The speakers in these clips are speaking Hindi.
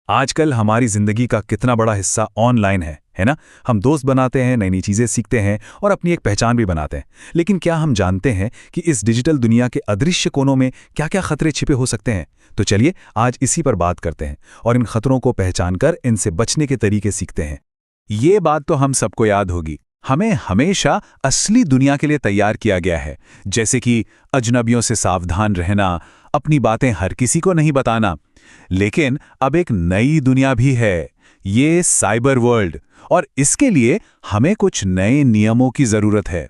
आजकल हमारी जिंदगी का कितना बड़ा हिस्सा ऑनलाइन है ना। हम दोस्त बनाते हैं, नई नई चीजें सीखते हैं और अपनी एक पहचान भी बनाते हैं। लेकिन क्या हम जानते हैं कि इस डिजिटल दुनिया के अदृश्य कोनों में क्या क्या खतरे छिपे हो सकते हैं? तो चलिए आज इसी पर बात करते हैं और इन खतरों को पहचान कर इनसे बचने के तरीके सीखते हैं। ये बात तो हम सबको याद होगी, हमें हमेशा असली दुनिया के लिए तैयार किया गया है, जैसे कि अजनबियों से सावधान रहना, अपनी बातें हर किसी को नहीं बताना। लेकिन अब एक नई दुनिया भी है, ये साइबर वर्ल्ड, और इसके लिए हमें कुछ नए नियमों की जरूरत है।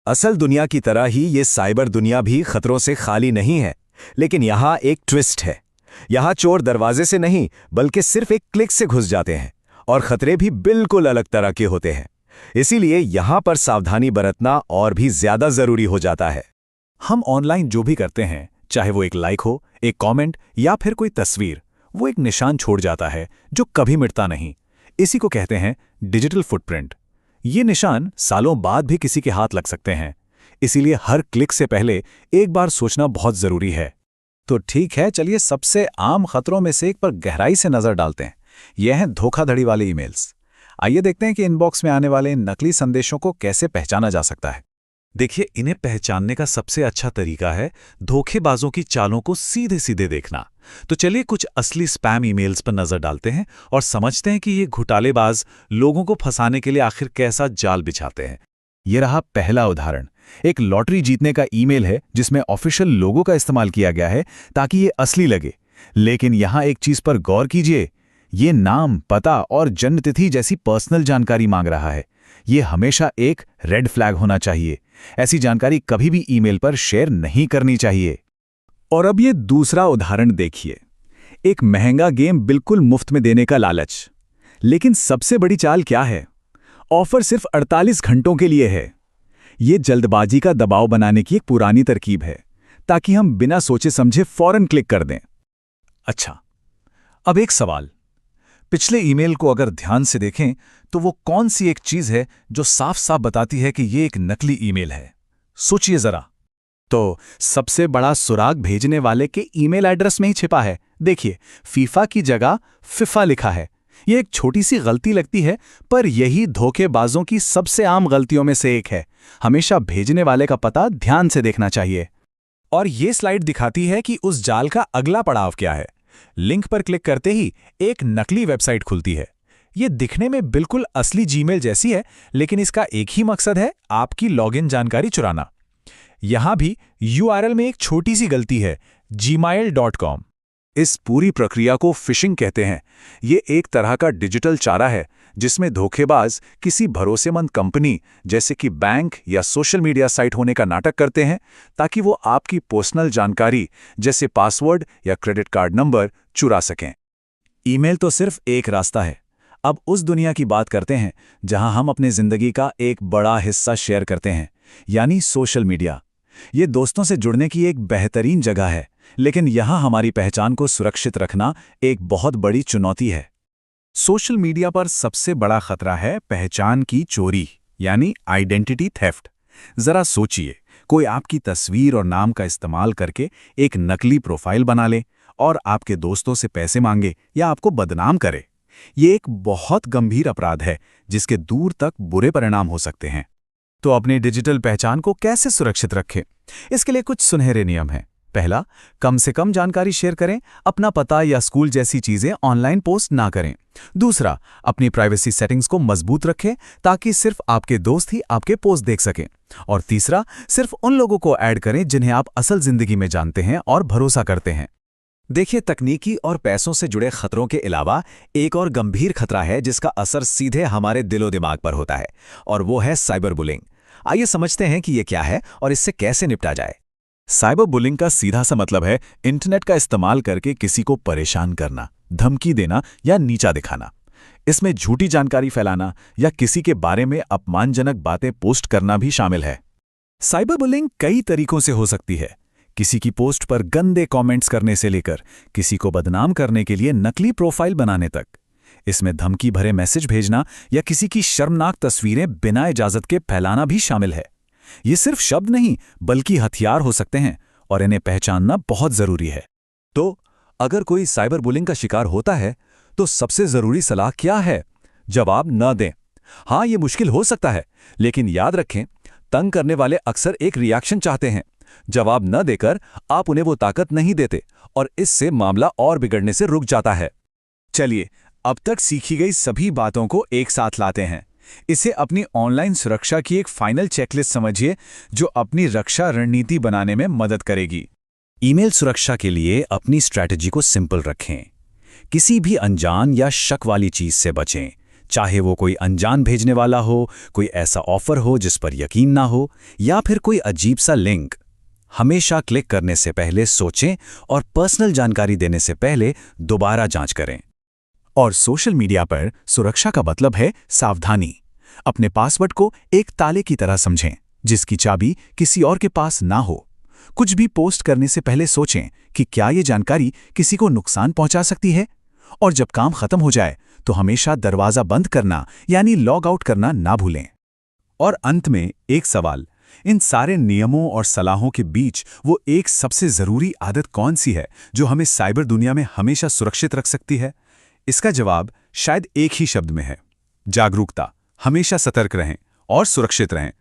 असल दुनिया की तरह ही ये साइबर दुनिया भी खतरों से खाली नहीं है, लेकिन यहाँ एक ट्विस्ट है। यहाँ चोर दरवाजे से नहीं बल्कि सिर्फ एक क्लिक से घुस जाते हैं और खतरे भी बिल्कुल अलग तरह के होते हैं। इसीलिए यहाँ पर सावधानी बरतना और भी ज्यादा जरूरी हो जाता है। हम ऑनलाइन जो भी करते हैं, चाहे वो एक लाइक हो, एक कमेंट या फिर कोई तस्वीर, वो एक निशान छोड़ जाता है जो कभी मिटता नहीं। इसी को कहते हैं डिजिटल फुटप्रिंट। ये निशान सालों बाद भी किसी के हाथ लग सकते हैं। इसीलिए हर क्लिक से पहले एक बार सोचना बहुत जरूरी है। तो ठीक है, चलिए सबसे आम खतरों में से एक पर गहराई से नजर डालते हैं। यह हैं धोखाधड़ी वाले ईमेल्स। आइए देखते हैं कि इनबॉक्स में आने वाले इन नकली संदेशों को कैसे पहचाना जा सकता है। देखिए, इन्हें पहचानने का सबसे अच्छा तरीका है धोखेबाजों की चालों को सीधे सीधे देखना। तो चलिए कुछ असली स्पैम ईमेल्स पर नजर डालते हैं और समझते हैं कि ये घोटालेबाज लोगों को फंसाने के लिए आखिर कैसा जाल बिछाते हैं। ये रहा पहला उदाहरण। एक लॉटरी जीतने का ईमेल है जिसमें ऑफिशियल लोगो का इस्तेमाल किया गया है ताकि ये असली लगे। लेकिन यहां एक चीज पर गौर कीजिए, ये नाम, पता और जन्मतिथि जैसी पर्सनल जानकारी मांग रहा है। ये हमेशा एक रेड फ्लैग होना चाहिए। ऐसी जानकारी कभी भी ईमेल पर शेयर नहीं करनी चाहिए। और अब ये दूसरा उदाहरण देखिए। एक महंगा गेम बिल्कुल मुफ्त में देने का लालच। लेकिन सबसे बड़ी चाल क्या है? ऑफर सिर्फ 48 घंटों के लिए है। ये जल्दबाजी का दबाव बनाने की एक पुरानी तरकीब है ताकि हम बिना सोचे समझे फौरन क्लिक कर दें। अच्छा, अब एक सवाल। पिछले ईमेल को अगर ध्यान से देखें तो वो कौन सी एक चीज है जो साफ साफ बताती है कि ये एक नकली ईमेल है? सोचिए जरा। तो सबसे बड़ा सुराग भेजने वाले के ईमेल एड्रेस में ही छिपा है। देखिए, फीफा की जगह फिफा लिखा है। ये एक छोटी सी गलती लगती है, पर यही धोखेबाजों की सबसे आम गलतियों में से एक है। हमेशा भेजने वाले का पता ध्यान से देखना चाहिए। और ये स्लाइड दिखाती है कि उस जाल का अगला पड़ाव क्या है। लिंक पर क्लिक करते ही एक नकली वेबसाइट खुलती है। ये दिखने में बिल्कुल असली जीमेल जैसी है, लेकिन इसका एक ही मकसद है, आपकी लॉगिन जानकारी चुराना। यहां भी यूआरएल में एक छोटी सी गलती है, gmail.com। इस पूरी प्रक्रिया को फिशिंग कहते हैं। ये एक तरह का डिजिटल चारा है जिसमें धोखेबाज किसी भरोसेमंद कंपनी जैसे कि बैंक या सोशल मीडिया साइट होने का नाटक करते हैं ताकि वो आपकी पर्सनल जानकारी जैसे पासवर्ड या क्रेडिट कार्ड नंबर चुरा सकें। ईमेल तो सिर्फ एक रास्ता है। अब उस दुनिया की बात करते हैं जहां हम अपनी जिंदगी का एक बड़ा हिस्सा शेयर करते हैं, यानी सोशल मीडिया। ये दोस्तों से जुड़ने की एक बेहतरीन जगह है, लेकिन यहां हमारी पहचान को सुरक्षित रखना एक बहुत बड़ी चुनौती है। सोशल मीडिया पर सबसे बड़ा खतरा है पहचान की चोरी, यानी आइडेंटिटी थेफ्ट। जरा सोचिए, कोई आपकी तस्वीर और नाम का इस्तेमाल करके एक नकली प्रोफाइल बना ले और आपके दोस्तों से पैसे मांगे या आपको बदनाम करे। ये एक बहुत गंभीर अपराध है जिसके दूर तक बुरे परिणाम हो सकते हैं। तो अपनी डिजिटल पहचान को कैसे सुरक्षित रखें? इसके लिए कुछ सुनहरे नियम हैं। पहला, कम से कम जानकारी शेयर करें। अपना पता या स्कूल जैसी चीजें ऑनलाइन पोस्ट ना करें। दूसरा, अपनी प्राइवेसी सेटिंग्स को मजबूत रखें ताकि सिर्फ आपके दोस्त ही आपके पोस्ट देख सकें। और तीसरा, सिर्फ उन लोगों को ऐड करें जिन्हें आप असल जिंदगी में जानते हैं और भरोसा करते हैं। देखिए, तकनीकी और पैसों से जुड़े खतरों के अलावा एक और गंभीर खतरा है जिसका असर सीधे हमारे दिलो दिमाग पर होता है, और वो है साइबर बुलिंग। आइए समझते हैं कि ये क्या है और इससे कैसे निपटा जाए। साइबर बुलिंग का सीधा सा मतलब है इंटरनेट का इस्तेमाल करके किसी को परेशान करना, धमकी देना या नीचा दिखाना। इसमें झूठी जानकारी फैलाना या किसी के बारे में अपमानजनक बातें पोस्ट करना भी शामिल है। साइबर बुलिंग कई तरीकों से हो सकती है, किसी की पोस्ट पर गंदे कमेंट्स करने से लेकर किसी को बदनाम करने के लिए नकली प्रोफाइल बनाने तक। इसमें धमकी भरे मैसेज भेजना या किसी की शर्मनाक तस्वीरें बिना इजाजत के फैलाना भी शामिल है। ये सिर्फ शब्द नहीं बल्कि हथियार हो सकते हैं और इन्हें पहचानना बहुत जरूरी है। तो अगर कोई साइबर बुलिंग का शिकार होता है तो सबसे जरूरी सलाह क्या है? जवाब न दें। हाँ, ये मुश्किल हो सकता है, लेकिन याद रखें, तंग करने वाले अक्सर एक रिएक्शन चाहते हैं। जवाब न देकर आप उन्हें वो ताकत नहीं देते और इससे मामला और बिगड़ने से रुक जाता है। चलिए, अब तक सीखी गई सभी बातों को एक साथ लाते हैं। इसे अपनी ऑनलाइन सुरक्षा की एक फाइनल चेकलिस्ट समझिए, जो अपनी रक्षा रणनीति बनाने में मदद करेगी। ईमेल सुरक्षा के लिए अपनी स्ट्रैटेजी को सिंपल रखें। किसी भी अनजान या शक वाली चीज से बचें, चाहे वो कोई अनजान भेजने वाला हो, कोई ऐसा ऑफर हो जिस पर यकीन ना हो, या फिर कोई अजीब सा लिंक। हमेशा क्लिक करने से पहले सोचें और पर्सनल जानकारी देने से पहले दोबारा जांच करें। और सोशल मीडिया पर सुरक्षा का मतलब है सावधानी। अपने पासवर्ड को एक ताले की तरह समझें, जिसकी चाबी किसी और के पास ना हो। कुछ भी पोस्ट करने से पहले सोचें कि क्या ये जानकारी किसी को नुकसान पहुंचा सकती है। और जब काम खत्म हो जाए तो हमेशा दरवाजा बंद करना यानी लॉग आउट करना ना भूलें। और अंत में एक सवाल, इन सारे नियमों और सलाहों के बीच वो एक सबसे जरूरी आदत कौन सी है जो हमें साइबर दुनिया में हमेशा सुरक्षित रख सकती है? इसका जवाब शायद एक ही शब्द में है, जागरूकता। हमेशा सतर्क रहें और सुरक्षित रहें।